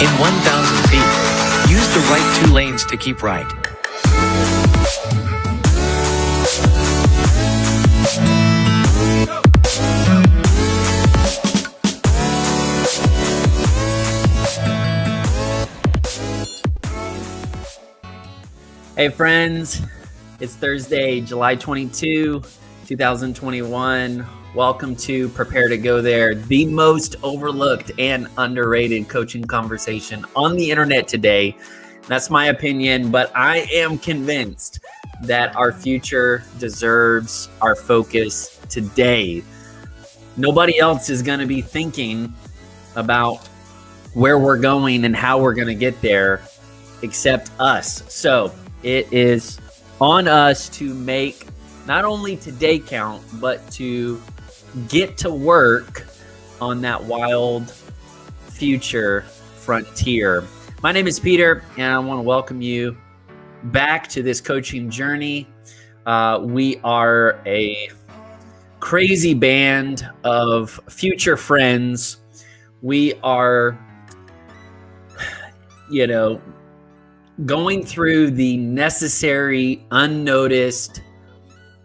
In 1,000 feet, use the right 2 lanes to keep right. Hey friends, it's Thursday, July 22, 2021. Welcome to Prepare to Go There, the most overlooked and underrated coaching conversation on the internet today. That's my opinion, but I am convinced that our future deserves our focus today. Nobody else is going to be thinking about where we're going and how we're going to get there except us. So it is on us to make not only today count, but to get to work on that wild future frontier. My name is Peter, and I want to welcome you back to this coaching journey. We are a crazy band of future friends. We are, going through the necessary, unnoticed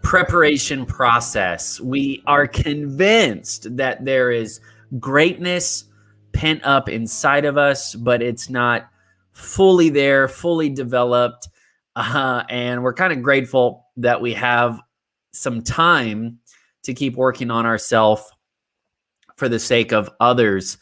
preparation process. We are convinced that there is greatness pent up inside of us, but it's not fully there, fully developed. And we're kind of grateful that we have some time to keep working on ourselves for the sake of others.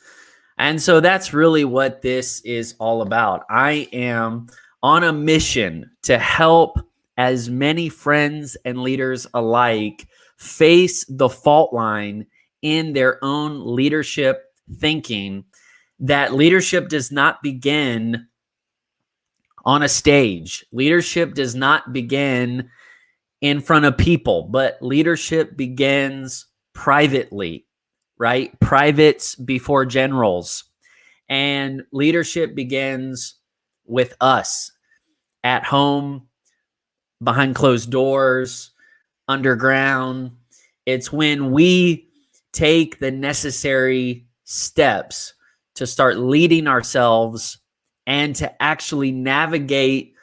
And so that's really what this is all about. I am on a mission to help as many friends and leaders alike face the fault line in their own leadership thinking, that leadership does not begin on a stage. Leadership does not begin in front of people, but leadership begins privately, right? Privates before generals. And leadership begins with us at home, behind closed doors, underground. It's when we take the necessary steps to start leading ourselves and to actually navigate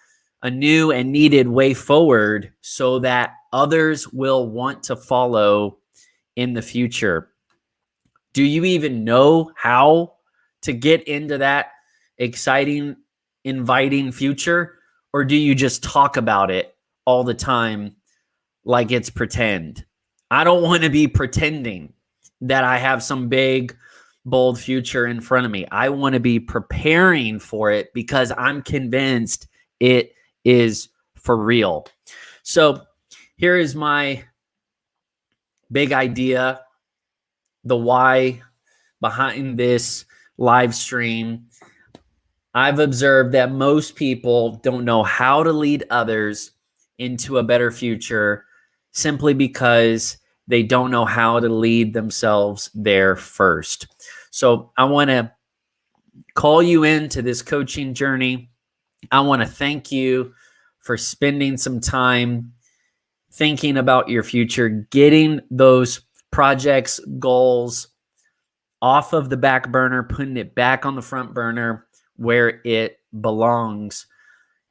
a new and needed way forward so that others will want to follow in the future. Do you even know how to get into that exciting, inviting future? Or do you just talk about it all the time like it's pretend? I don't want to be pretending that I have some big, bold future in front of me. I want to be preparing for it because I'm convinced it is for real. So here is my big idea, the why behind this live stream. I've observed that most people don't know how to lead others into a better future simply because they don't know how to lead themselves there first. So I want to call you into this coaching journey. I want to thank you for spending some time thinking about your future, getting those projects, goals off of the back burner, putting it back on the front burner where it belongs.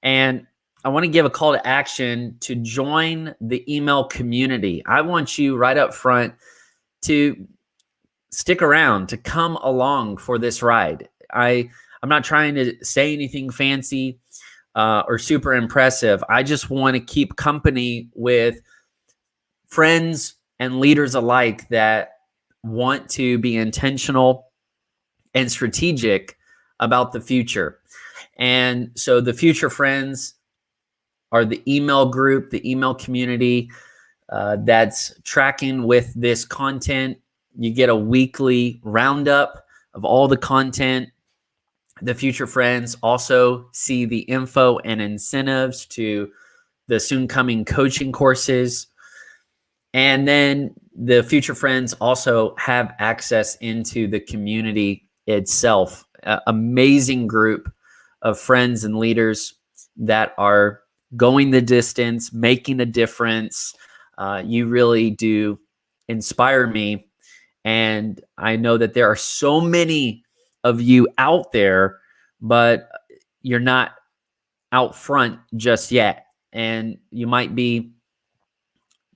And I want to give a call to action to join the email community. I want you right up front to stick around, to come along for this ride. I'm not trying to say anything fancy or super impressive. I just want to keep company with friends and leaders alike that want to be intentional and strategic about the future. And so the future friends are the email group, the email community that's tracking with this content. You get a weekly roundup of all the content. The future friends also see the info and incentives to the soon coming coaching courses. And then the future friends also have access into the community itself. Amazing group of friends and leaders that are going the distance, making a difference. You really do inspire me. And I know that there are so many of you out there but you're not out front just yet. And you might be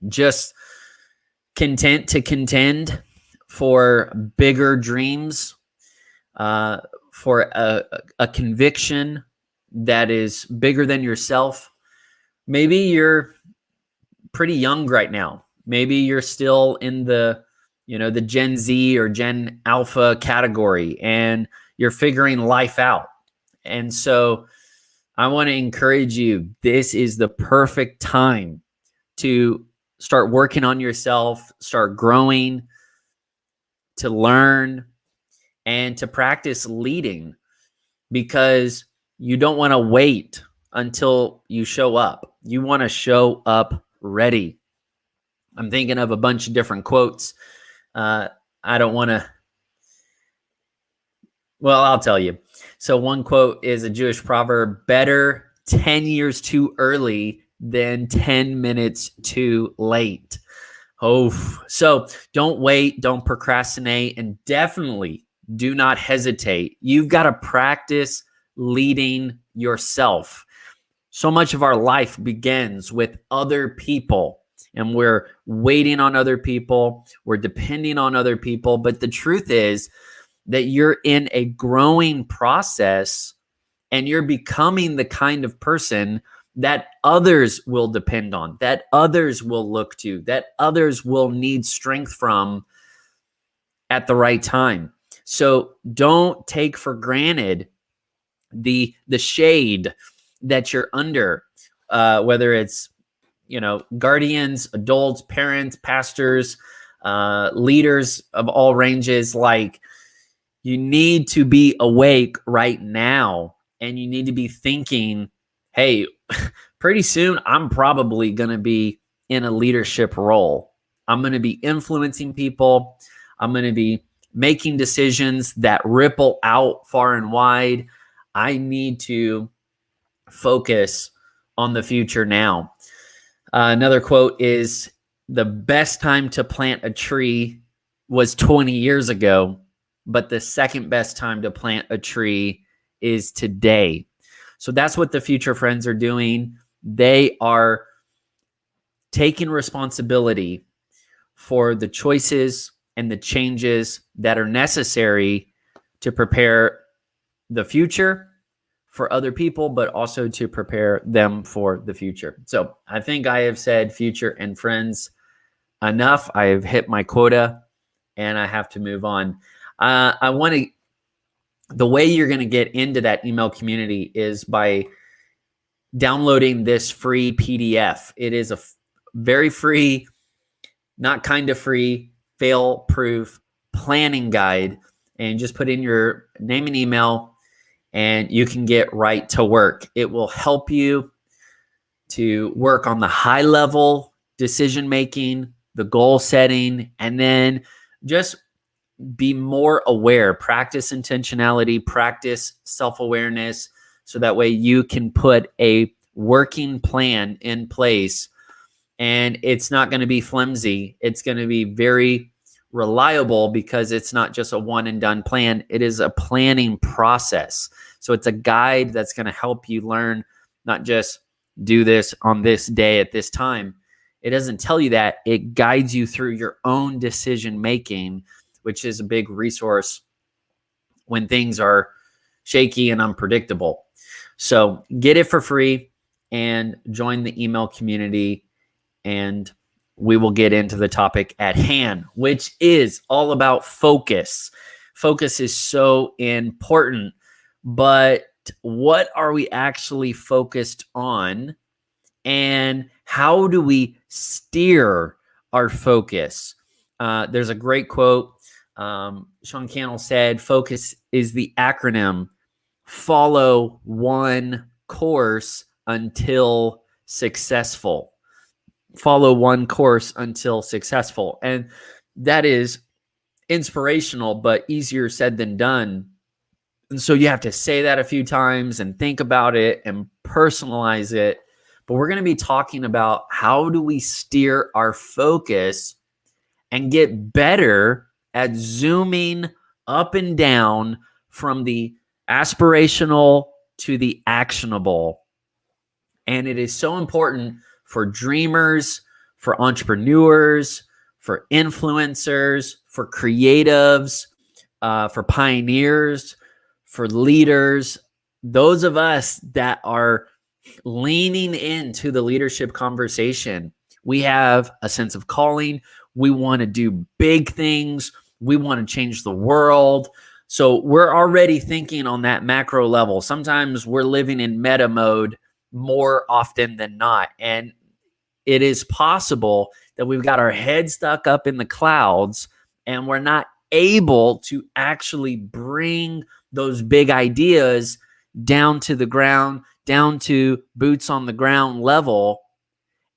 just content to contend for bigger dreams, for a conviction that is bigger than yourself. Maybe you're pretty young right now. Maybe you're still in the Gen Z or Gen Alpha category, and you're figuring life out. And so I want to encourage you, this is the perfect time to start working on yourself, start growing, to learn, and to practice leading, because you don't want to wait until you show up. You want to show up ready. I'm thinking of a bunch of different quotes. I don't want to, well, I'll tell you. So one quote is a Jewish proverb: better 10 years too early than 10 minutes too late. Oh, so don't wait, don't procrastinate, and definitely do not hesitate. You've got to practice leading yourself. So much of our life begins with other people, and we're waiting on other people. We're depending on other people. But the truth is that you're in a growing process, and you're becoming the kind of person that others will depend on, that others will look to, that others will need strength from at the right time. So don't take for granted the shade that you're under, whether it's guardians, adults, parents, pastors, leaders of all ranges. Like, you need to be awake right now, and you need to be thinking, hey, pretty soon I'm probably going to be in a leadership role. I'm going to be influencing people. I'm going to be making decisions that ripple out far and wide. I need to focus on the future now. Another quote is, the best time to plant a tree was 20 years ago, but the second best time to plant a tree is today. So that's what the future friends are doing. They are taking responsibility for the choices and the changes that are necessary to prepare the future for other people, but also to prepare them for the future. So I think I have said future and friends enough. I have hit my quota, and I have to move on. The way you're going to get into that email community is by downloading this free PDF. It is a very free, not kind of free, fail-proof planning guide. And just put in your name and email, and you can get right to work. It will help you to work on the high-level decision-making, the goal setting, and then just be more aware. Practice intentionality, practice self-awareness, so that way you can put a working plan in place, and it's not going to be flimsy. It's going to be very reliable, because it's not just a one and done plan. It is a planning process. So it's a guide that's going to help you learn, not just do this on this day at this time. It doesn't tell you that. It guides you through your own decision making, which is a big resource when things are shaky and unpredictable. So get it for free and join the email community, and we will get into the topic at hand, which is all about focus. Focus is so important, but what are we actually focused on, and how do we steer our focus? There's a great quote. Sean Cannell said, focus is the acronym: follow one course until successful. Follow one course until successful. And that is inspirational, but easier said than done. And so you have to say that a few times and think about it and personalize it. But we're going to be talking about how do we steer our focus and get better at zooming up and down from the aspirational to the actionable. And it is so important for dreamers, for entrepreneurs, for influencers, for creatives, for pioneers, for leaders, those of us that are leaning into the leadership conversation. We have a sense of calling. We want to do big things. We want to change the world. So we're already thinking on that macro level. Sometimes we're living in meta mode more often than not. And it is possible that we've got our head stuck up in the clouds and we're not able to actually bring those big ideas down to the ground, down to boots on the ground level,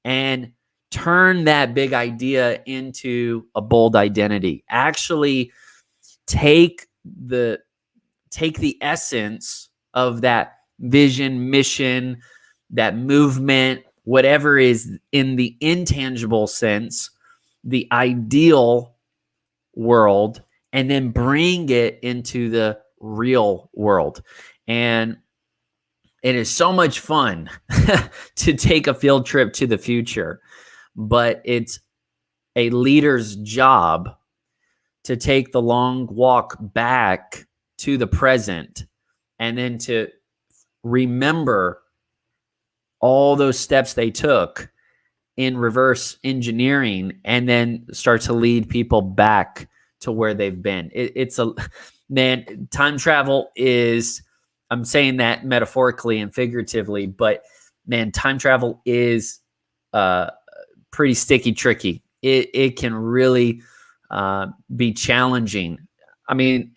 and turn that big idea into a bold identity. Actually take the essence of that vision, mission, that movement, whatever is in the intangible sense, the ideal world, and then bring it into the real world. And it is so much fun to take a field trip to the future, but it's a leader's job to take the long walk back to the present and then to remember all those steps they took in reverse engineering and then start to lead people back to where they've been. Time travel is, I'm saying that metaphorically and figuratively, but man, time travel is pretty sticky, tricky. It can really be challenging. I mean,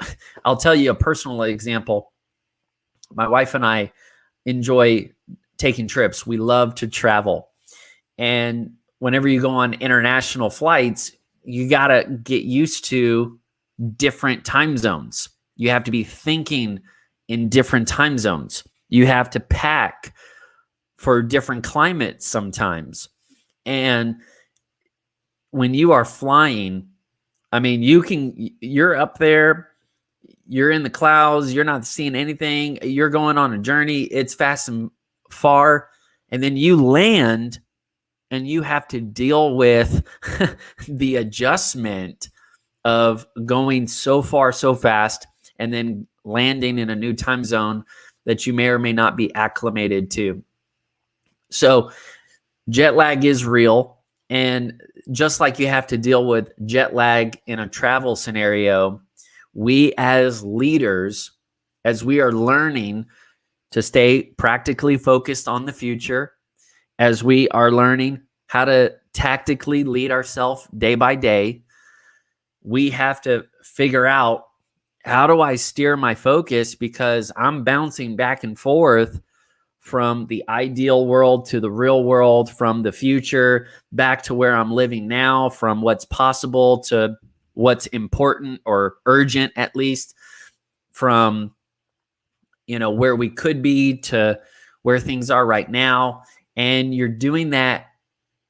I'll tell you a personal example. My wife and I enjoy taking trips. We love to travel. And whenever you go on international flights, you got to get used to different time zones. You have to be thinking in different time zones. You have to pack for different climates sometimes. And when you are flying, I mean, you're up there, you're in the clouds, you're not seeing anything, you're going on a journey, it's fast and far, and then you land and you have to deal with the adjustment of going so far so fast and then landing in a new time zone that you may or may not be acclimated to. So jet lag is real. And just like you have to deal with jet lag in a travel scenario, we as leaders, as we are learning to stay practically focused on the future, as we are learning how to tactically lead ourselves day by day, we have to figure out, how do I steer my focus? Because I'm bouncing back and forth from the ideal world to the real world, from the future back to where I'm living now, from what's possible to what's important or urgent, at least, from where we could be to where things are right now. And you're doing that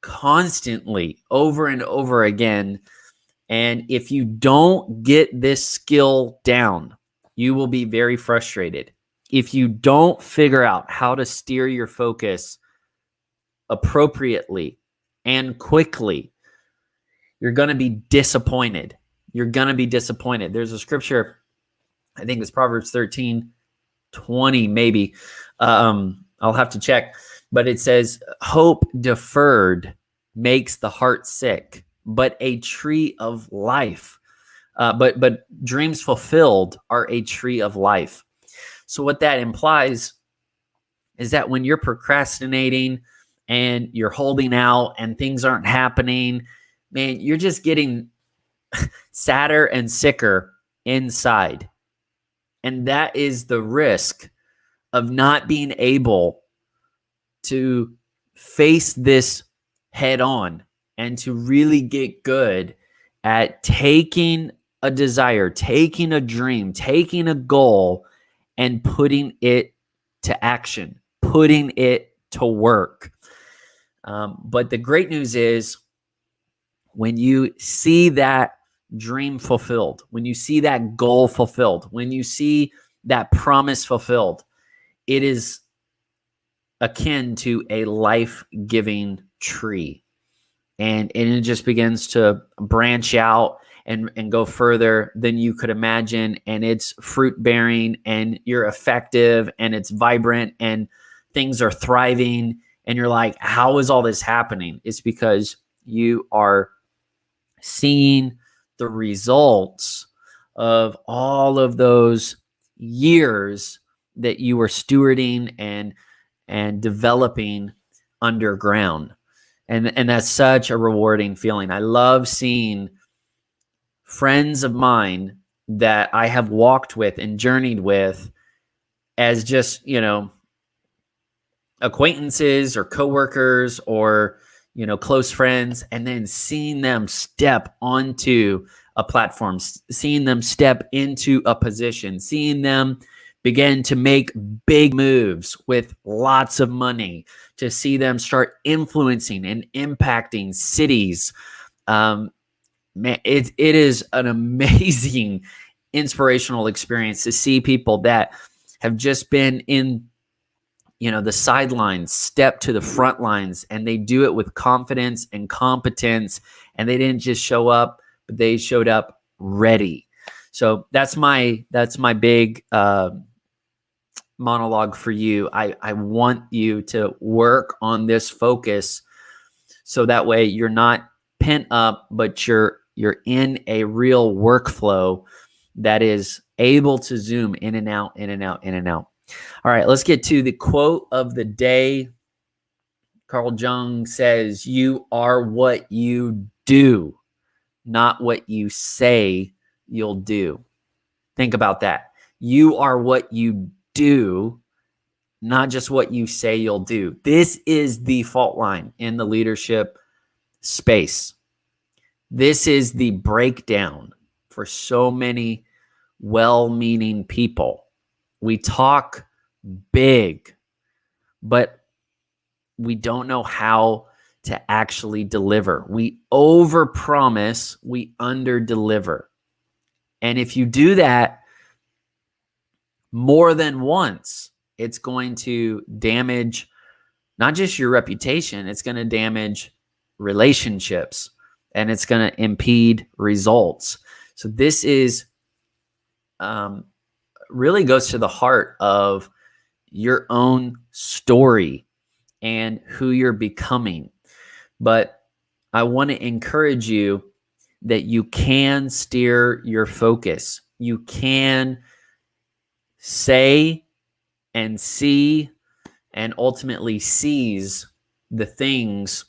constantly over and over again. And if you don't get this skill down, you will be very frustrated. If you don't figure out how to steer your focus appropriately and quickly, you're going to be disappointed. You're going to be disappointed. There's a scripture, I think it's Proverbs 13:20, maybe. I'll have to check. But it says, hope deferred makes the heart sick, but a tree of life. But dreams fulfilled are a tree of life. So what that implies is that when you're procrastinating and you're holding out and things aren't happening, man, you're just getting sadder and sicker inside. And that is the risk of not being able to face this head on and to really get good at taking a desire, taking a dream, taking a goal, and putting it to action, putting it to work. But the great news is, when you see that dream fulfilled, when you see that goal fulfilled, when you see that promise fulfilled. It is akin to a life-giving tree. And it just begins to branch out and go further than you could imagine. And it's fruit bearing, and you're effective, and it's vibrant, and things are thriving. And you're like, how is all this happening? It's because you are seeing the results of all of those years that you were stewarding and developing underground. And that's such a rewarding feeling. I love seeing friends of mine that I have walked with and journeyed with as just, acquaintances or coworkers or, close friends, and then seeing them step onto a platform, seeing them step into a position, seeing them begin to make big moves with lots of money, to see them start influencing and impacting cities. Man, it is an amazing inspirational experience to see people that have just been in the sidelines step to the front lines, and they do it with confidence and competence, and they didn't just show up, but they showed up ready. So that's my big monologue for you. I want you to work on this focus, so that way you're not pent up, but you're in a real workflow that is able to zoom in and out, in and out, in and out. All right, let's get to the quote of the day. Carl Jung says, "You are what you do, not what you say you'll do." Think about that. You are what you do, not just what you say you'll do. This is the fault line in the leadership space. This is the breakdown for so many well-meaning people. We talk big, but we don't know how to actually deliver. We overpromise, we underdeliver. And if you do that more than once, it's going to damage not just your reputation, it's going to damage relationships, and it's going to impede results. So this is really goes to the heart of your own story and who you're becoming. But I want to encourage you that you can steer your focus. You can say and see and ultimately seize the things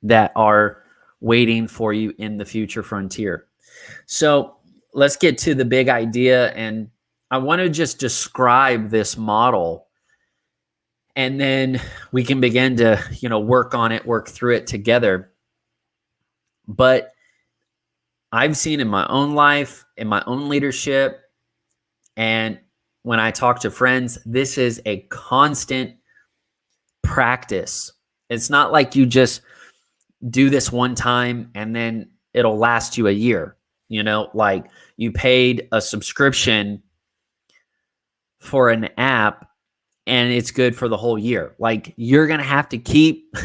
that are waiting for you in the future frontier. So let's get to the big idea, and I want to just describe this model, and then we can begin to, work on it, work through it together. But I've seen in my own life, in my own leadership, and when I talk to friends, this is a constant practice. It's not like you just do this one time and then it'll last you a year. Like you paid a subscription for an app and it's good for the whole year. Like you're going to have to keep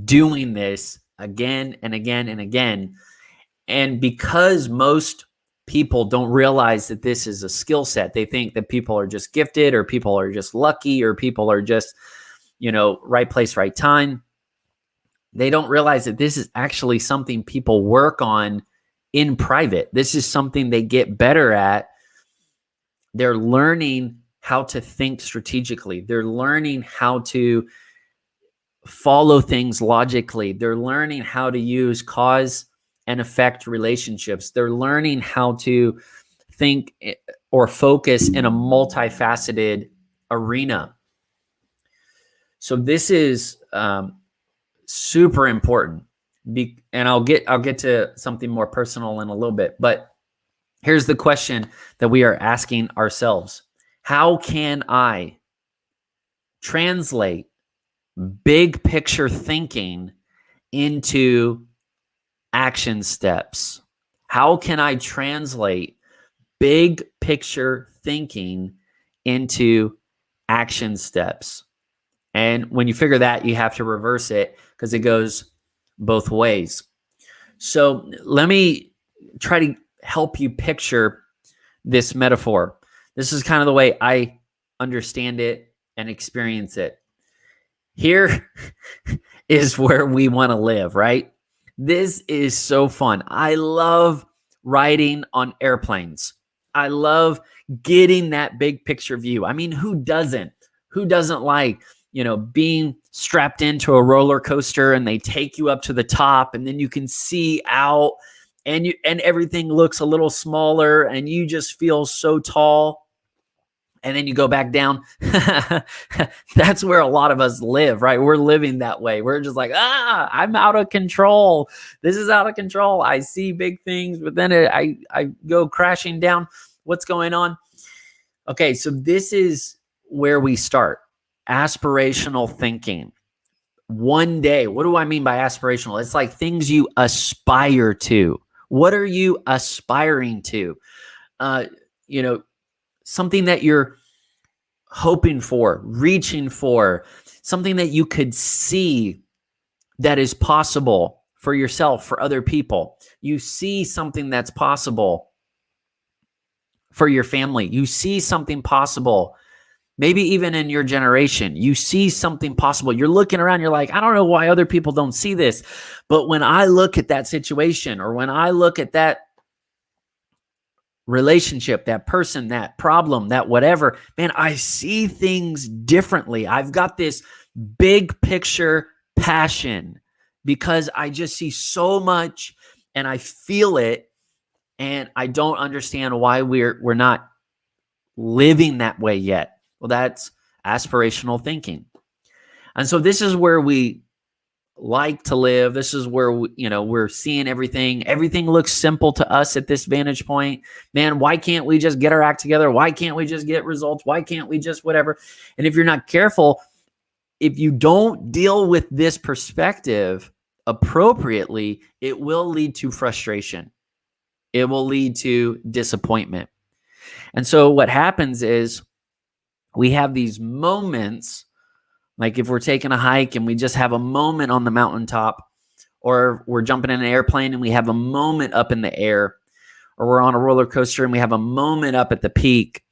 doing this again and again and again. And because most people don't realize that this is a skill set, they think that people are just gifted, or people are just lucky, or people are just, right place, right time. They don't realize that this is actually something people work on in private. This is something they get better at. They're learning how to think strategically. They're learning how to follow things logically. They're learning how to use cause and effect relationships. They're learning how to think or focus in a multifaceted arena. So this is super important. And I'll get to something more personal in a little bit. But here's the question that we are asking ourselves: how can I translate big picture thinking into action steps? How can I translate big picture thinking into action steps. And when you figure that, you have to reverse it because it goes both ways. So let me try to help you picture this metaphor. This is kind of the way I understand it and experience it. Here is where we want to live, right? This is so fun. I love riding on airplanes. I love getting that big picture view. I mean, who doesn't? Who doesn't like, being strapped into a roller coaster and they take you up to the top and then you can see out and everything looks a little smaller and you just feel so tall. And then you go back down. That's where a lot of us live, right? We're living that way. We're just like, I'm out of control. This is out of control. I see big things, but then I go crashing down. What's going on? Okay, so this is where we start. Aspirational thinking. One day, what do I mean by aspirational? It's like things you aspire to. What are you aspiring to? Something that you're hoping for, reaching for, something that you could see that is possible for yourself, for other people. You see something that's possible for your family. You see something possible, maybe even in your generation. You see something possible. You're looking around, you're like, I don't know why other people don't see this. But when I look at that situation, or when I look at that relationship, that person, that problem, that whatever, man, I see things differently. I've got this big picture passion because I just see so much and I feel it, and I don't understand why we're not living that way yet. Well, that's aspirational thinking. And so this is where we like to live. This is where we're seeing everything. Everything looks simple to us at this vantage point. Man, why can't we just get our act together? Why can't we just get results? Why can't we just whatever? And if you're not careful, if you don't deal with this perspective appropriately, it will lead to frustration. It will lead to disappointment. And so what happens is we have these moments. Like if we're taking a hike and we just have a moment on the mountaintop, or we're jumping in an airplane and we have a moment up in the air, or we're on a roller coaster and we have a moment up at the peak.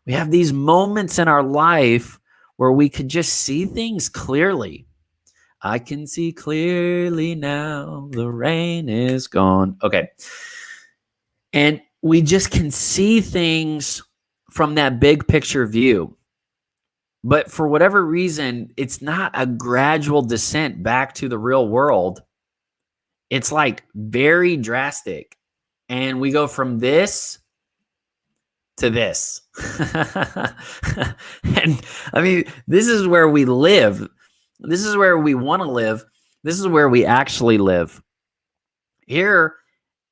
We have these moments in our life where we could just see things clearly. I can see clearly now, the rain is gone. Okay. And we just can see things from that big picture view. But for whatever reason, it's not a gradual descent back to the real world. It's like very drastic. And we go from this to this. And I mean, this is where we live. This is where we want to live. This is where we actually live. Here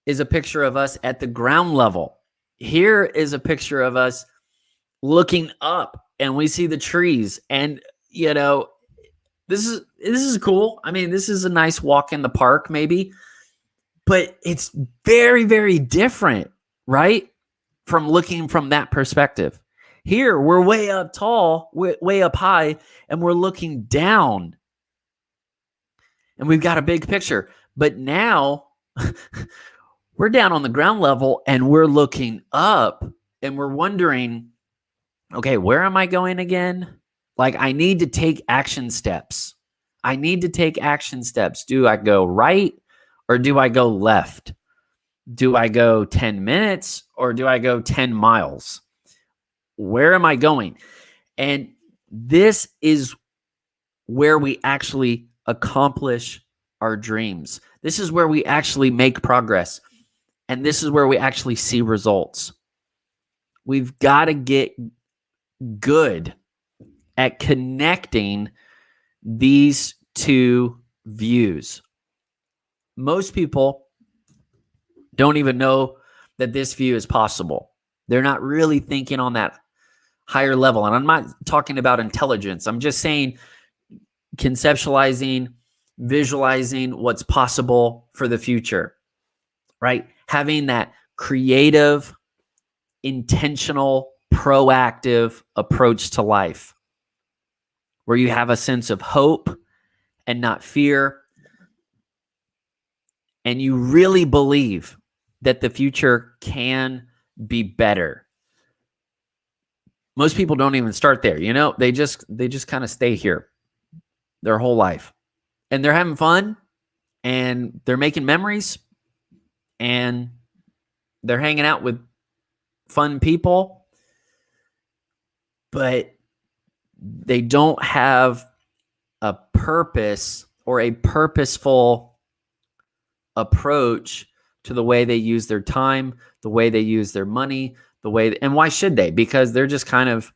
is a picture of us at the ground level. Here is a picture of us looking up. And we see the trees, and this is cool. I mean, this is a nice walk in the park, maybe, but it's very, very different, right? From looking from that perspective. Here, we're way up tall, way up high, and we're looking down, and we've got a big picture. But now we're down on the ground level, and we're looking up, and we're wondering, okay, where am I going again? Like, I need to take action steps. Do I go right or do I go left? Do I go 10 minutes or do I go 10 miles? Where am I going? And this is where we actually accomplish our dreams. This is where we actually make progress. And this is where we actually see results. We've got to get good at connecting these two views. Most people don't even know that this view is possible. They're not really thinking on that higher level. And I'm not talking about intelligence. I'm just saying conceptualizing, visualizing what's possible for the future, right? Having that creative, intentional proactive approach to life, where you have a sense of hope and not fear, and you really believe that the future can be better. Most people don't even start there, they just kind of stay here their whole life, and they're having fun, and they're making memories, and they're hanging out with fun people, but they don't have a purpose or a purposeful approach to the way they use their time, the way they use their money, and why should they? Because they're just kind of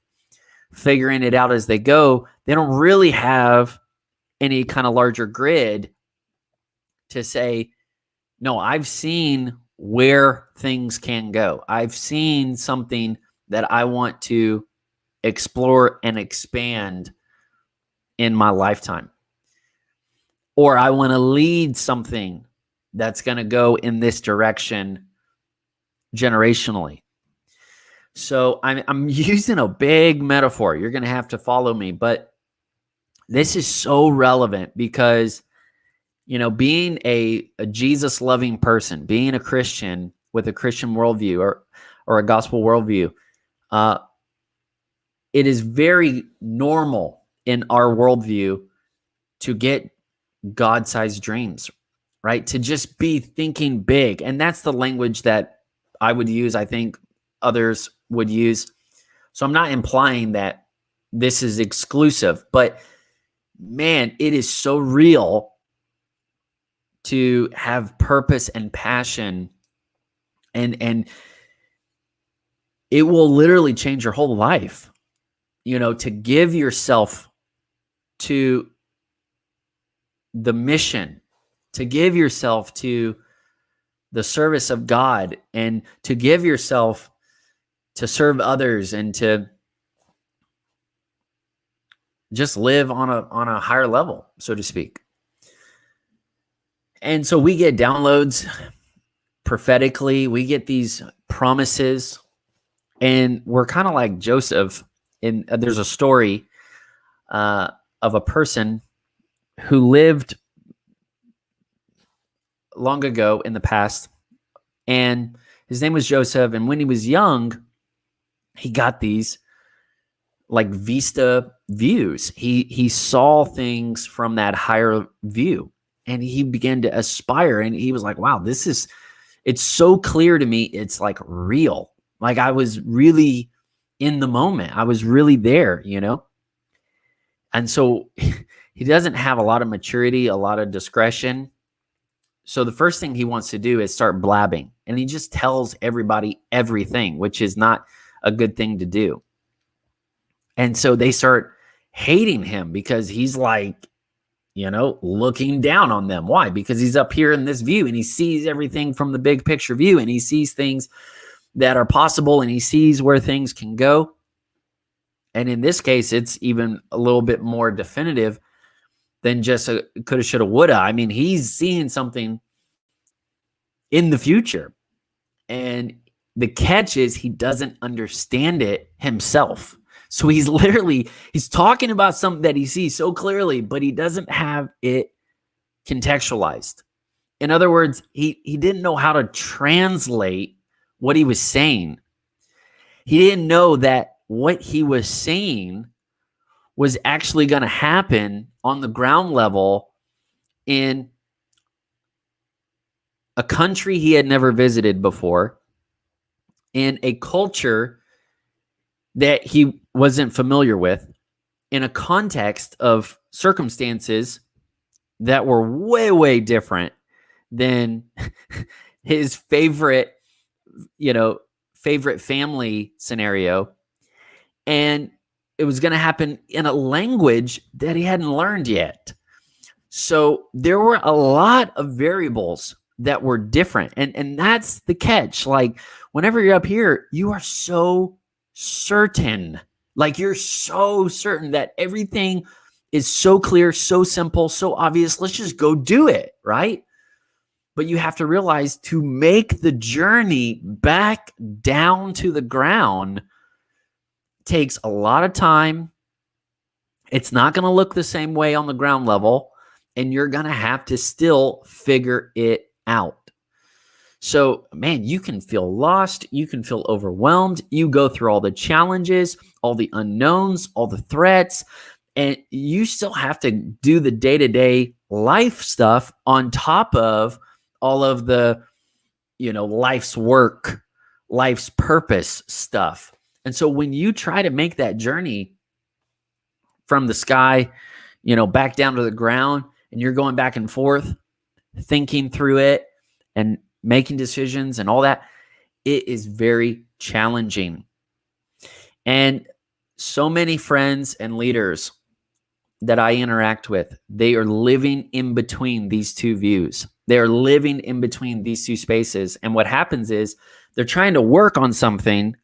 figuring it out as they go. They don't really have any kind of larger grid to say, no, I've seen where things can go. I've seen something that I want to explore and expand in my lifetime. Or I want to lead something that's going to go in this direction generationally. So I'm using a big metaphor. You're going to have to follow me, but this is so relevant because, being a Jesus-loving person, being a Christian with a Christian worldview or a gospel worldview, it is very normal in our worldview to get God-sized dreams, right? To just be thinking big. And that's the language that I would use. I think others would use. So I'm not implying that this is exclusive, but man, it is so real to have purpose and passion, and it will literally change your whole life, to give yourself to the mission, to give yourself to the service of God, and to give yourself to serve others, and to just live on a higher level, so to speak. And so we get downloads prophetically, we get these promises, and we're kind of like Joseph. And there's a story of a person who lived long ago in the past, and his name was Joseph. And when he was young, he got these like vista views. He saw things from that higher view, and he began to aspire. And he was like, wow, it's so clear to me. It's like real. Like I was really in the moment. I was really there, And so he doesn't have a lot of maturity, a lot of discretion. So the first thing he wants to do is start blabbing. And he just tells everybody everything, which is not a good thing to do. And so they start hating him because he's like, looking down on them. Why? Because he's up here in this view, and he sees everything from the big picture view, and he sees things that are possible, and he sees where things can go. And in this case, it's even a little bit more definitive than just a coulda, shoulda, woulda. I mean, he's seeing something in the future. And the catch is he doesn't understand it himself. So he's talking about something that he sees so clearly, but he doesn't have it contextualized. In other words, he didn't know how to translate what he was saying. He didn't know that what he was saying was actually going to happen on the ground level in a country he had never visited before, in a culture that he wasn't familiar with, in a context of circumstances that were way, way different than his favorite family scenario. And it was going to happen in a language that he hadn't learned yet. So there were a lot of variables that were different. And that's the catch. Like whenever you're up here, you are so certain. Like you're so certain that everything is so clear, so simple, so obvious. Let's just go do it, right? But you have to realize to make the journey back down to the ground, takes a lot of time. It's not going to look the same way on the ground level, and you're going to have to still figure it out. So, man, you can feel lost. You can feel overwhelmed. You go through all the challenges, all the unknowns, all the threats, and you still have to do the day-to-day life stuff on top of all of the, life's work, life's purpose stuff. And so when you try to make that journey from the sky, back down to the ground, and you're going back and forth, thinking through it and making decisions and all that, it is very challenging. And so many friends and leaders that I interact with, they are living in between these two views. They are living in between these two spaces. And what happens is they're trying to work on something.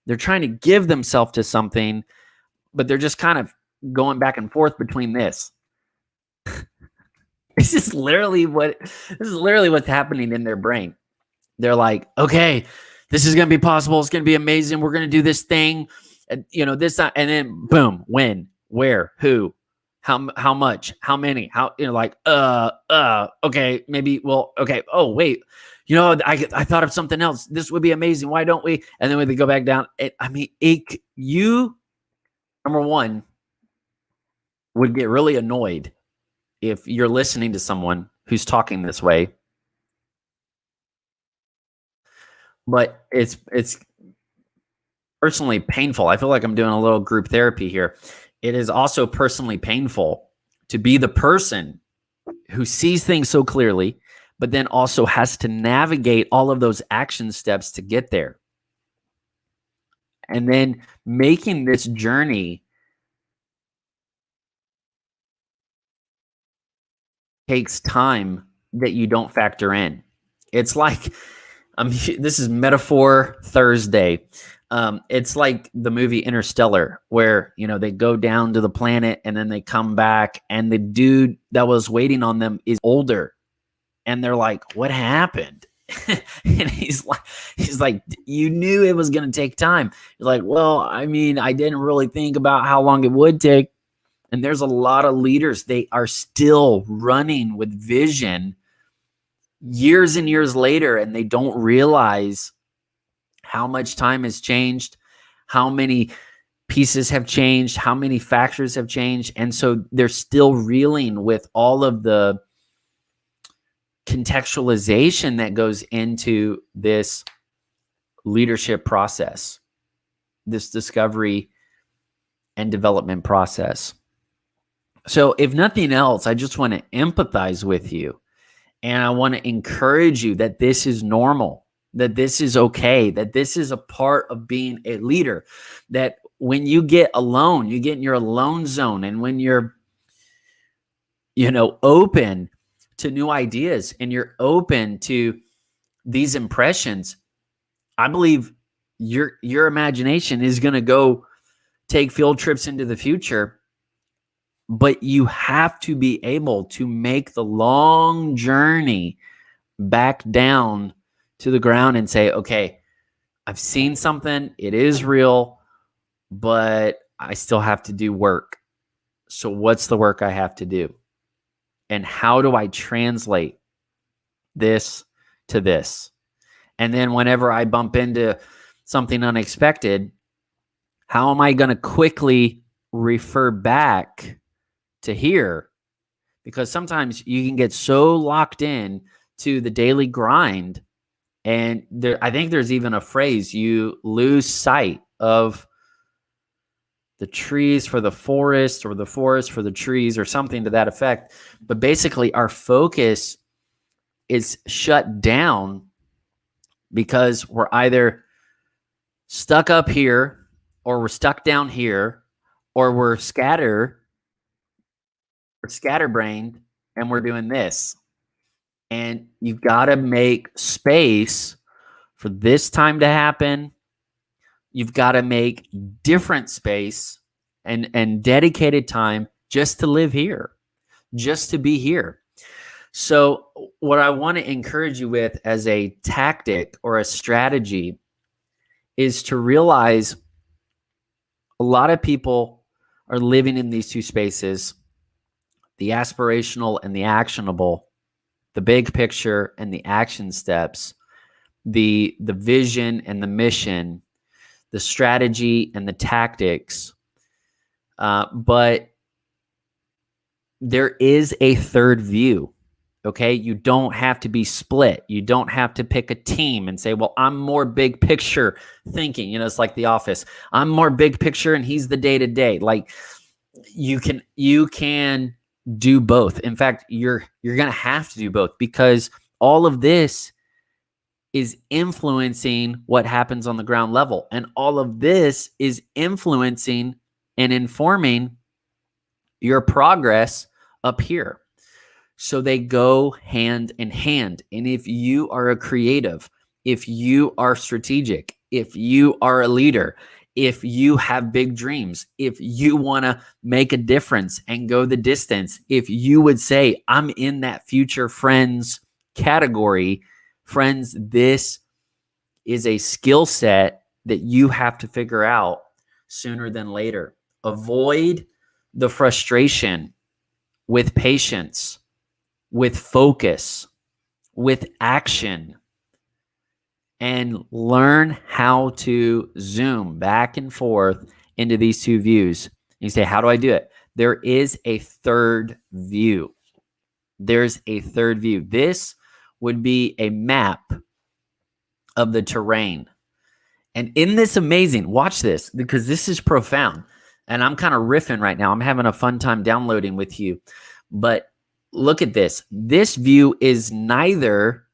They're trying to give themselves to something, but they're just kind of going back and forth between this. This is literally what's happening in their brain. They're like, okay, this is going to be possible. It's going to be amazing. We're going to do this thing, and this, and then boom, when, where, who, how much, how many, okay, maybe, well, okay. Oh, wait, I thought of something else. This would be amazing. Why don't we? And then when they go back down, you, number one, would get really annoyed if you're listening to someone who's talking this way. But it's personally painful. I feel like I'm doing a little group therapy here. It is also personally painful to be the person who sees things so clearly, but then also has to navigate all of those action steps to get there. And then making this journey takes time that you don't factor in. It's like, this is Metaphor Thursday. It's like the movie Interstellar, where, they go down to the planet and then they come back, and the dude that was waiting on them is older. And they're like, what happened? And he's like, you knew it was going to take time. He's like, well, I didn't really think about how long it would take. And there's a lot of leaders, they are still running with vision years and years later, and they don't realize how much time has changed, how many pieces have changed, how many factors have changed. And so they're still reeling with all of the contextualization that goes into this leadership process, this discovery and development process. So if nothing else, I just want to empathize with you, and I want to encourage you that this is normal, that this is okay, that this is a part of being a leader, that when you get alone, you get in your alone zone, and when you're, open to new ideas and you're open to these impressions, I believe your imagination is going to go take field trips into the future. But you have to be able to make the long journey back down to the ground and say, okay, I've seen something, it is real, but I still have to do work. So what's the work I have to do? And how do I translate this to this? And then whenever I bump into something unexpected, how am I going to quickly refer back to here? Because sometimes you can get so locked in to the daily grind, and I think there's even a phrase, you lose sight of the trees for the forest, or the forest for the trees, or something to that effect. But basically our focus is shut down because we're either stuck up here, or we're stuck down here, or we're scatterbrained, and we're doing this. And you've got to make space for this time to happen. You've got to make different space and dedicated time just to live here, just to be here. So what I want to encourage you with as a tactic or a strategy is to realize A lot of people are living in these two spaces, the aspirational and the actionable, the big picture and the action steps, the vision and the mission, the strategy and the tactics. But there is a third view. Okay, you don't have to be split. You don't have to pick a team and say, well, I'm more big picture thinking. You know, it's like The Office. I'm more big picture and he's the day to day. Like you can do both. In fact, you're going to have to do both, because all of this is influencing what happens on the ground level. And all of this is influencing and informing your progress up here. So they go hand in hand. And if you are a creative, if you are strategic, if you are a leader, if you have big dreams, if you want to make a difference and go the distance, if you would say, I'm in that future friends category, friends, this is a skill set that you have to figure out sooner than later. Avoid the frustration with patience, with focus, with action, and learn how to zoom back and forth into these two views. You say, how do I do it? There is a third view. There's a third view. This would be a map of the terrain. And in this amazing, watch this, because this is profound. And I'm kind of riffing right now. I'm having a fun time downloading with you. But look at this. This view is neither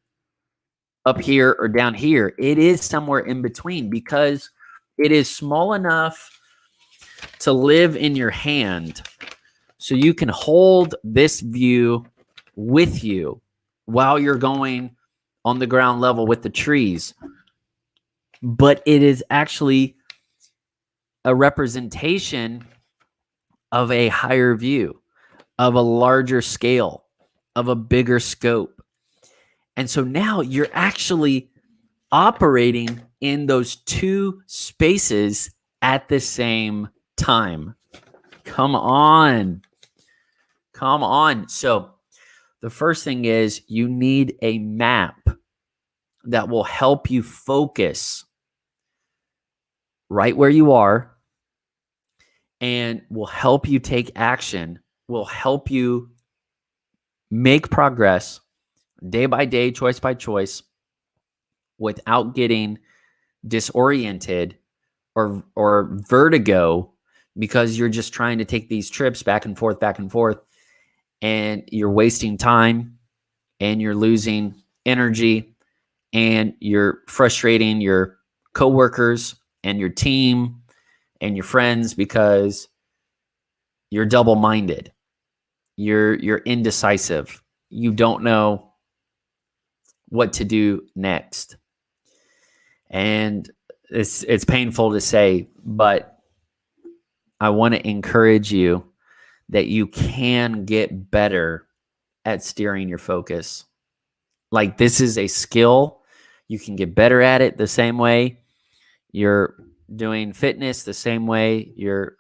up here or down here. It is somewhere in between, because it is small enough to live in your hand. So you can hold this view with you while you're going on the ground level with the trees. But it is actually a representation of a higher view, of a larger scale, of a bigger scope. And so now you're actually operating in those two spaces at the same time. Come on. Come on. So the first thing is you need a map that will help you focus right where you are and will help you take action, will help you make progress day by day, choice by choice, without getting disoriented or vertigo, because you're just trying to take these trips back and forth, and you're wasting time and you're losing energy and you're frustrating your coworkers and your team and your friends because you're double-minded. You're indecisive. You don't know what to do next. And it's painful to say, but I want to encourage you that you can get better at steering your focus. Like, this is a skill. You can get better at it the same way you're doing fitness, the same way you're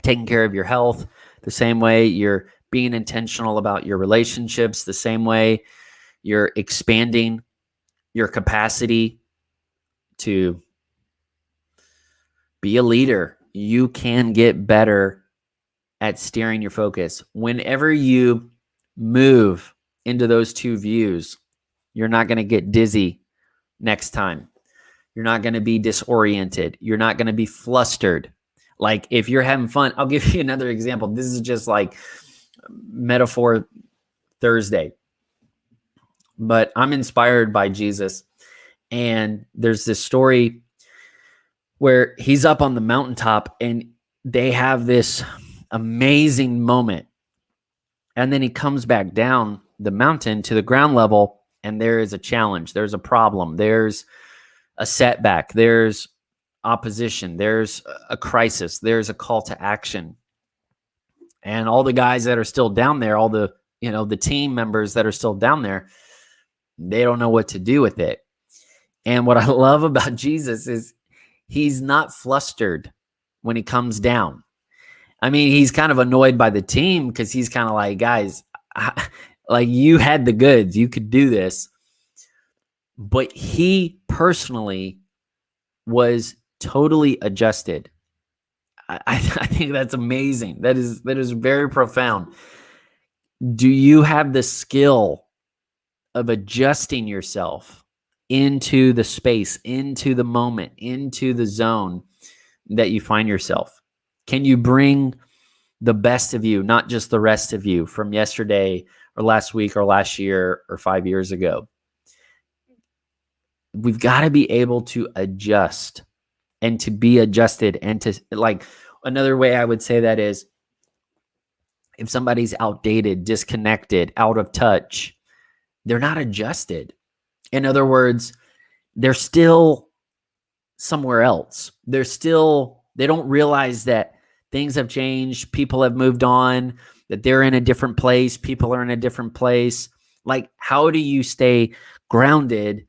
taking care of your health, the same way you're being intentional about your relationships, the same way you're expanding your capacity to be a leader. You can get better at steering your focus. Whenever you move into those two views, you're not going to get dizzy next time. You're not going to be disoriented. You're not going to be flustered. Like, if you're having fun, I'll give you another example. This is just like metaphor Thursday. But I'm inspired by Jesus. And there's this story where he's up on the mountaintop and they have this amazing moment. And then he comes back down the mountain to the ground level, and there is a challenge. There's a problem. There's a setback. There's opposition. There's a crisis. There's a call to action. And all the guys that are still down there, all the, the team members that are still down there, they don't know what to do with it. And what I love about Jesus is he's not flustered. when he comes down. I mean, he's kind of annoyed by the team because he's kind of like, guys, like you had the goods, you could do this. But he personally was totally adjusted. I think that's amazing. That is very profound. Do you have the skill of adjusting yourself into the space, into the moment, into the zone that you find yourself? Can you bring the best of you, not just the rest of you from yesterday or last week or last year or 5 years ago? We've got to be able to adjust and to be adjusted, and to, like, another way I would say that is, if somebody's outdated, disconnected, out of touch, they're not adjusted. In other words, they're still somewhere else. They don't realize that things have changed, people have moved on, that they're in a different place, people are in a different place. Like, how do you stay grounded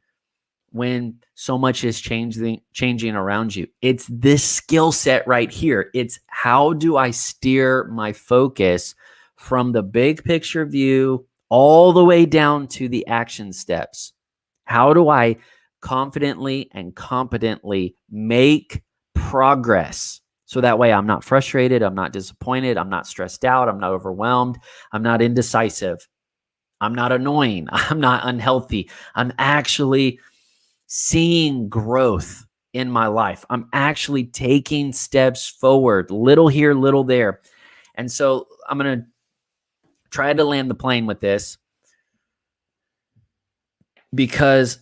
when so much is changing around you? It's this skill set right here. It's, how do I steer my focus from the big picture view all the way down to the action steps? How do I confidently and competently make progress? So that way I'm not frustrated, I'm not disappointed, I'm not stressed out, I'm not overwhelmed, I'm not indecisive, I'm not annoying, I'm not unhealthy. I'm actually seeing growth in my life. I'm actually taking steps forward, little here, little there. And so I'm going to try to land the plane with this, because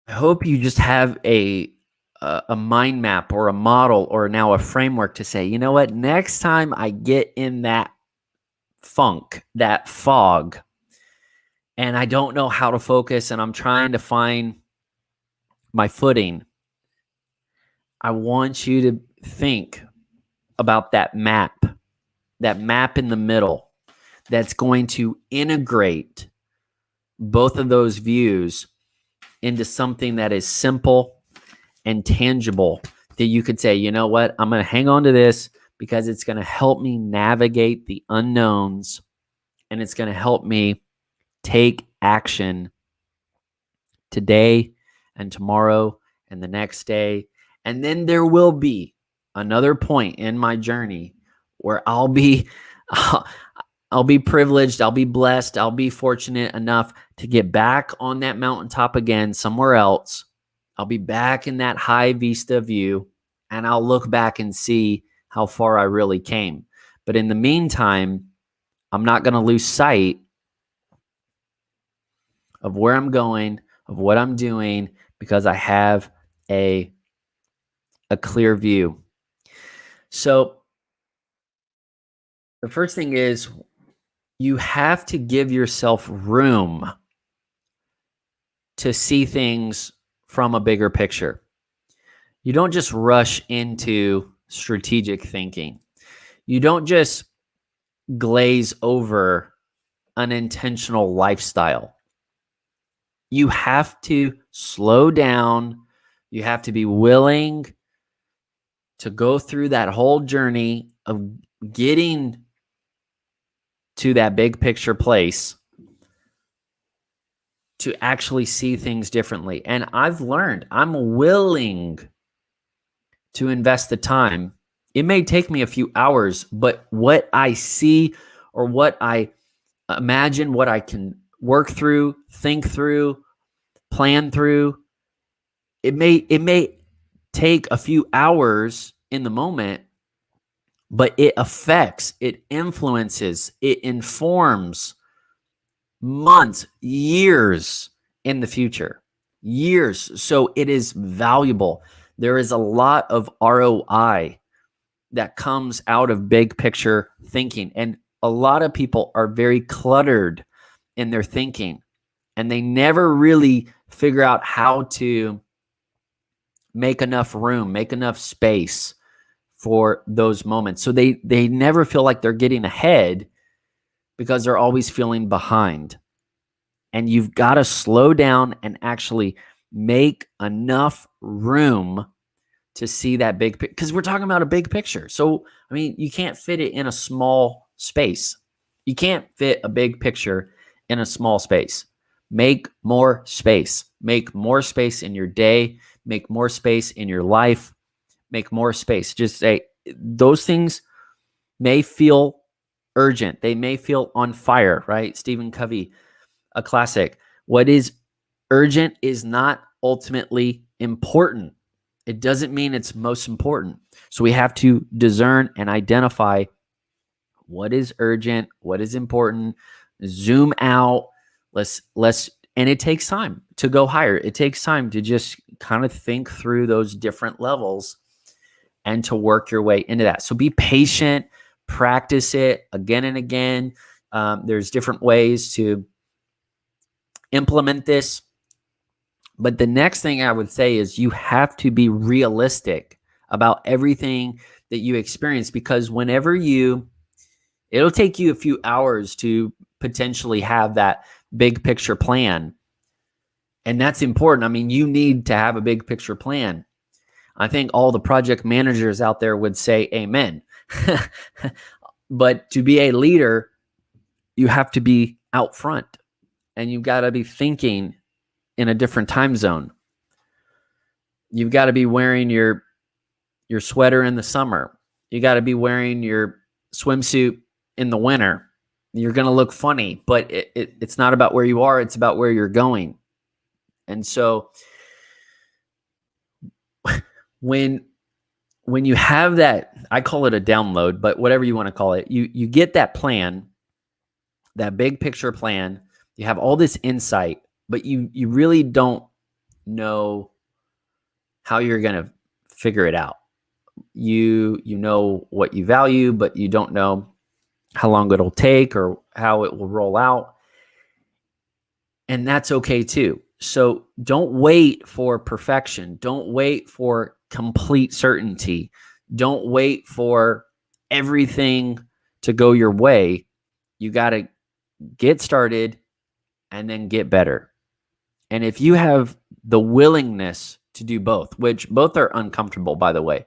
I hope you just have a mind map or a model or now a framework to say, you know what, next time I get in that funk, that fog, and I don't know how to focus and I'm trying to find my footing, I want you to think about that map in the middle that's going to integrate both of those views into something that is simple and tangible, that you could say, you know what, I'm going to hang on to this because it's going to help me navigate the unknowns, and it's going to help me take action today and tomorrow and the next day. And then there will be another point in my journey where I'll be privileged, I'll be blessed, I'll be fortunate enough to get back on that mountaintop again somewhere else. I'll be back in that high vista view, and I'll look back and see how far I really came. But in the meantime, I'm not going to lose sight of where I'm going, of what I'm doing, because I have a clear view. So the first thing is, you have to give yourself room to see things from a bigger picture. You don't just rush into strategic thinking. You don't just glaze over an intentional lifestyle. You have to slow down. You have to be willing to go through that whole journey of getting to that big picture place to actually see things differently. And I've learned, I'm willing to invest the time. It may take me a few hours, but what I see, or what I imagine, what I can work through, think through, plan through, it may take a few hours in the moment, but it affects, it influences, it informs months, years in the future, years. So it is valuable. There is a lot of ROI that comes out of big picture thinking. And a lot of people are very cluttered in their thinking, and they never really figure out how to make enough room, make enough space for those moments. So they never feel like they're getting ahead because they're always feeling behind. And you've got to slow down and actually Make enough room to see that big picture, because we're talking about a big picture. So, I mean, you can't fit it in a small space. You can't fit a big picture in a small space. Make more space. Make more space in your day. Make more space in your life. Make more space. Just say those things may feel urgent. They may feel on fire, right? Stephen Covey, a classic. What is urgent is not ultimately important. It doesn't mean it's most important. So we have to discern and identify what is urgent, what is important, zoom out. Let's and it takes time to go higher. It takes time to just kind of think through those different levels and to work your way into that. So be patient, practice it again and again. There's different ways to implement this. But the next thing I would say is you have to be realistic about everything that you experience, because it'll take you a few hours to potentially have that big picture plan. And that's important. I mean, you need to have a big picture plan. I think all the project managers out there would say amen. But to be a leader, you have to be out front and you've got to be thinking in a different time zone. You've got to be wearing your sweater in the summer. You got to be wearing your swimsuit in the winter. You're going to look funny, but it's not about where you are. It's about where you're going. And so when you have that, I call it a download, but whatever you want to call it, you get that plan, that big picture plan, you have all this insight, but you really don't know how you're going to figure it out. You know what you value, but you don't know how long it'll take or how it will roll out. And that's okay too. So don't wait for perfection. Don't wait for complete certainty. Don't wait for everything to go your way. You got to get started and then get better. And if you have the willingness to do both, which both are uncomfortable, by the way,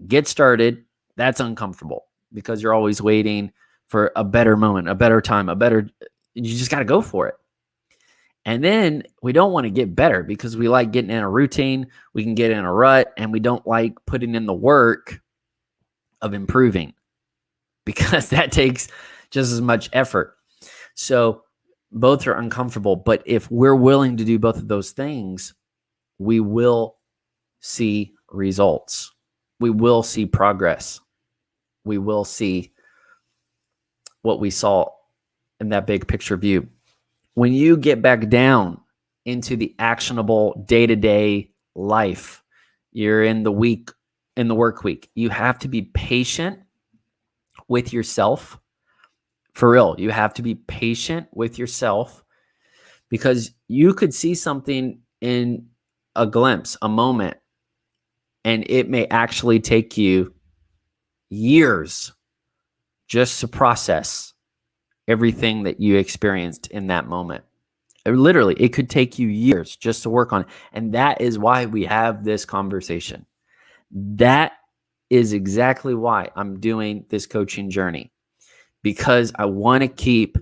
get started, that's uncomfortable because you're always waiting for a better moment, a better time, you just got to go for it. And then we don't want to get better because we like getting in a routine, we can get in a rut, and we don't like putting in the work of improving because that takes just as much effort. So both are uncomfortable, but if we're willing to do both of those things, we will see results. We will see progress. We will see what we saw in that big picture view. When you get back down into the actionable day-to-day life, you're in the work week, you have to be patient with yourself. For real, you have to be patient with yourself because you could see something in a glimpse, a moment, and it may actually take you years just to process everything that you experienced in that moment. Literally, it could take you years just to work on it. And that is why we have this conversation. That is exactly why I'm doing this coaching journey, because I want to keep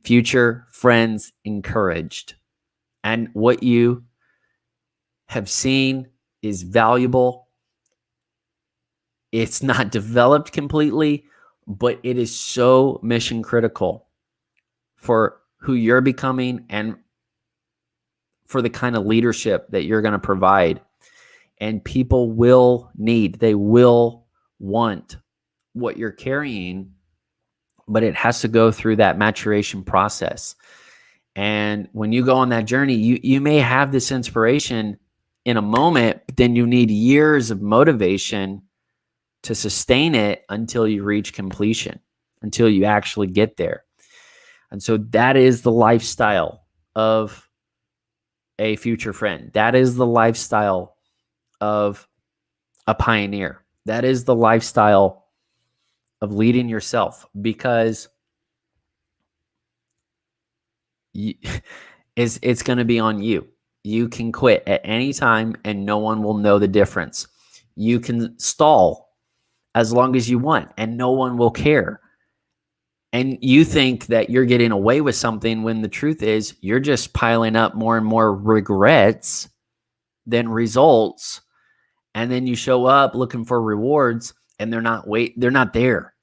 future friends encouraged. And what you have seen is valuable. It's not developed completely, but it is so mission critical for who you're becoming and for the kind of leadership that you're going to provide. And people they will want what you're carrying, but it has to go through that maturation process. And when you go on that journey, you may have this inspiration in a moment, but then you need years of motivation to sustain it until you reach completion, until you actually get there. And so that is the lifestyle of a future friend. That is the lifestyle of a pioneer. That is the lifestyle of leading yourself, because it's going to be on you. You can quit at any time and no one will know the difference. You can stall as long as you want and no one will care. And you think that you're getting away with something when the truth is you're just piling up more and more regrets than results. And then you show up looking for rewards and they're not there.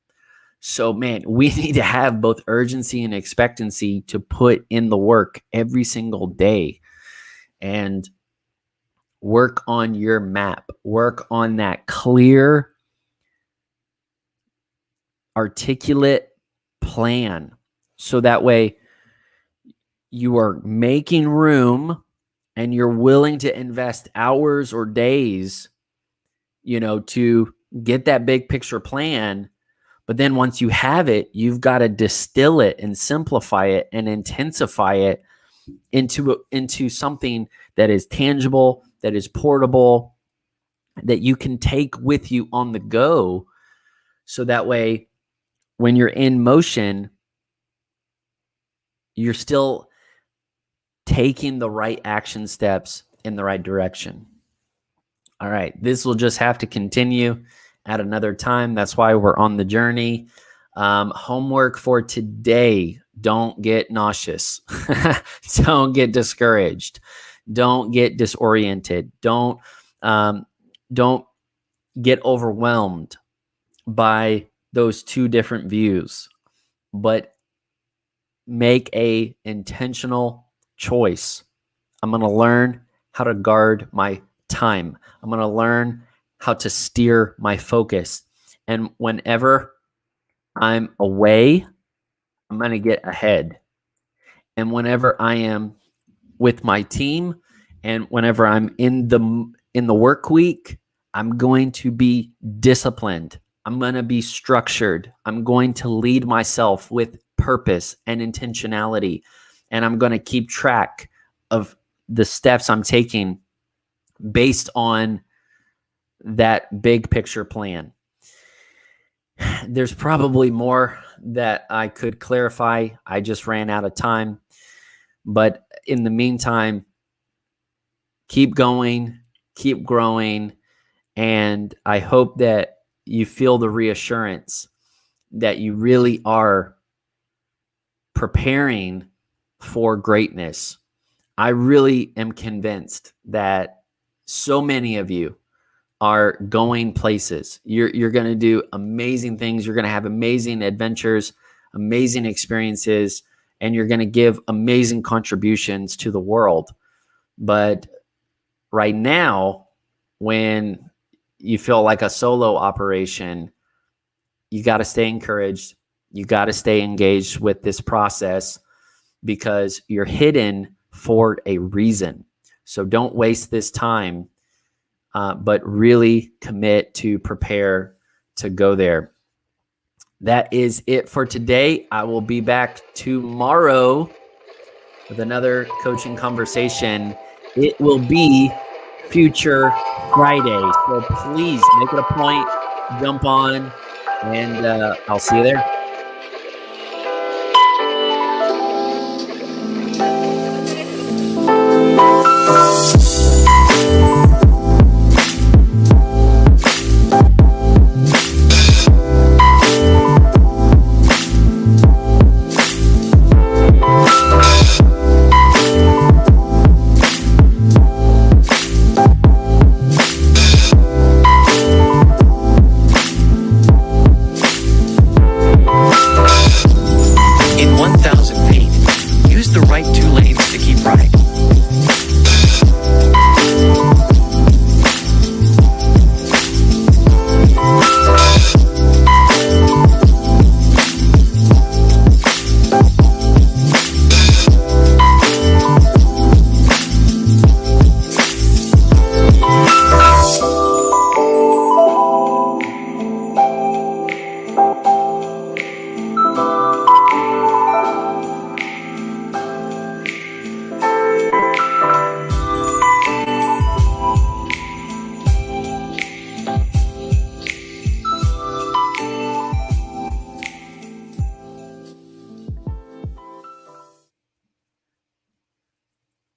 So, man, we need to have both urgency and expectancy to put in the work every single day and work on your map, work on that clear, articulate plan. So that way you are making room and you're willing to invest hours or days, to get that big picture plan. But then once you have it, you've got to distill it and simplify it and intensify it into something that is tangible, that is portable, that you can take with you on the go. So that way, when you're in motion, you're still taking the right action steps in the right direction. All right, this will just have to continue at another time. That's why we're on the journey. Homework for today: don't get nauseous. Don't get discouraged. Don't get disoriented. Don't get overwhelmed by those two different views, but make a intentional choice. I'm going to learn how to guard my time. I'm going to learn how to steer my focus. And whenever I'm away, I'm going to get ahead. And whenever I am with my team and whenever I'm in the work week, I'm going to be disciplined. I'm going to be structured. I'm going to lead myself with purpose and intentionality. And I'm going to keep track of the steps I'm taking based on that big picture plan. There's probably more that I could clarify. I just ran out of time. But in the meantime, keep going, keep growing. And I hope that you feel the reassurance that you really are preparing for greatness. I really am convinced that so many of you are going places. You're going to do amazing things. You're going to have amazing adventures, amazing experiences, and you're going to give amazing contributions to the world. But right now, when you feel like a solo operation, you got to stay encouraged. You got to stay engaged with this process because you're hidden for a reason. So don't waste this time, but really commit to prepare to go there. That is it for today. I will be back tomorrow with another coaching conversation. It will be Future Friday. So please make it a point, jump on, and I'll see you there.